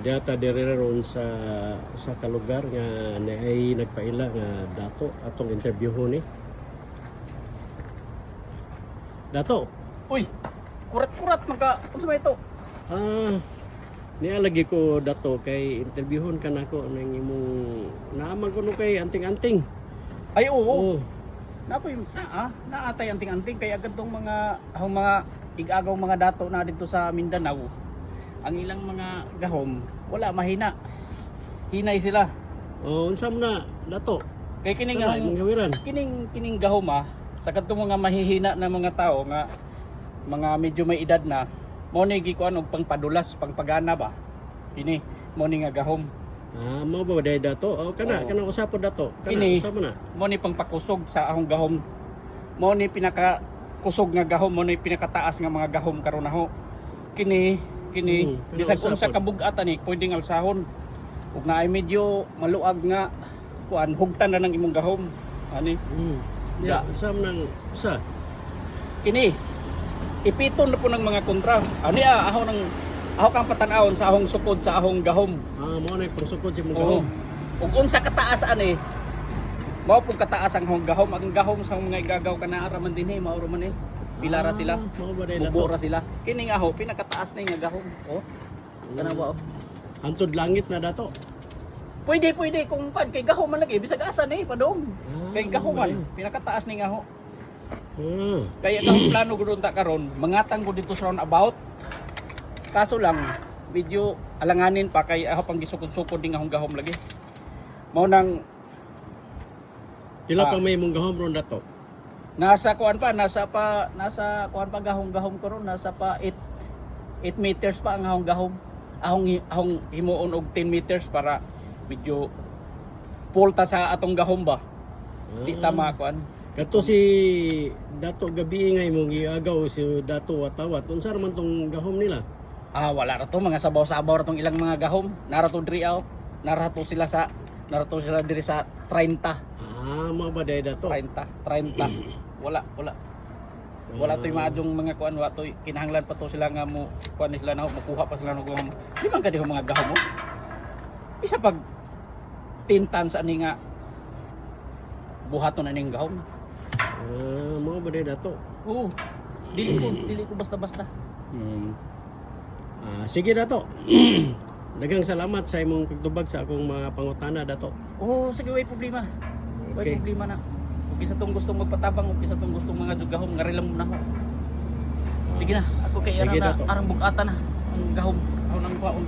Diata ron sa kalugar nga ay nagpaila nga dato atong interview ni. Dato. Uy, kurat-kurat magka unsa ba ito? Nialagi ko dato kay interviewon ka nako nang imong naaman ko no kay anting-anting. Ay oo. Oh. Napoy naatay anting-anting kay agad tong mga igagaw mga dato na dito sa Mindanao. Ang ilang mga gahom wala mahina. Hinay sila. Oh, unsa man na dato? Kay kining Wala, imong gawiran. kining gahom sa kadtong mga mahihina na mga tao nga mga medyo may edad na mo ni gikuan og pangpadulas, pangpagana ba. Kini mo ni nga gahom. Mao ba day dato? Oh, kana Oo. usapod dato. Kana Kini. usa man na. Mo ni pangpakusog sa ahong gahom. Mo ni pinaka kusog nga gahom, mo ni pinakataas nga mga gahom karon naho. Kini bisag unsa ka bug-atan ni pwedeng alsahon. Ug naay medyo maluag nga kuan hugtan na ng imong gahom. Ani Ya, usam nang usa. kini ipiton na po ng mga kontra. Ani aho kang patan-awon sa ahong sukod sa ahong gahom. Mao na pangsukod si imong Oo. gahom. Ug unsa kataas ani? Mao pud kataas ang gahom. Ang gahom sa mga igagaw kana ara man dinhi mao man eh. Pilara sila. Mao ba day Bubo dato? ra sila. Kining aho pinakataas na nga gahom. Oh. Kana ba? Hantod langit na dato. Pwede kung kan kay gahom man lagi bisag asa ni padong. Kay gahom man mao pinakataas ni nga aho. ba? Kaya ang plano gud ta karon, mangatang ko dito sa roundabout. Kaso lang medyo alanganin pa kay aho pang gisukod-sukod ding ahong gahom lagi. Mao nang Pila pa may imong gahom ron dato? nasa kuan pa gahom ko ron nasa pa 8 meters pa ang ahong gahom. Ahong himuon og 10 meters para medyo full ta sa atong gahom ba. Di tama kuan. Kato si dato gabi nga imong giagaw si dato watawat. Unsa man tong gahom nila? Wala ra to mga sabaw-sabaw ra tong ilang mga gahom. Narato diri narato sila diri sa 30. Mao ba day dato? 30. Wala to'y maadjong mga kuan wa to'y kinahanglan pa to sila nga mo kuan sila na makuha pa sila ng gahom. Di man kadi mga gahom mo. Isa pag tintan sa ani nga buhaton aning gahom. Mao ba day dato? Oo. Dili ko basta-basta. Sige dato. Daghang salamat sa imong pagtubag sa akong mga pangutana dato. Sige way problema. Way Okay. problema na. Ug isa tong gustong magpatabang ug isa tong gustong mga gahom ngari lang muna ako. Sige na, ako kay Sige, ara na dato. arang bugatan na ang gahom. Ako nang kuwaon.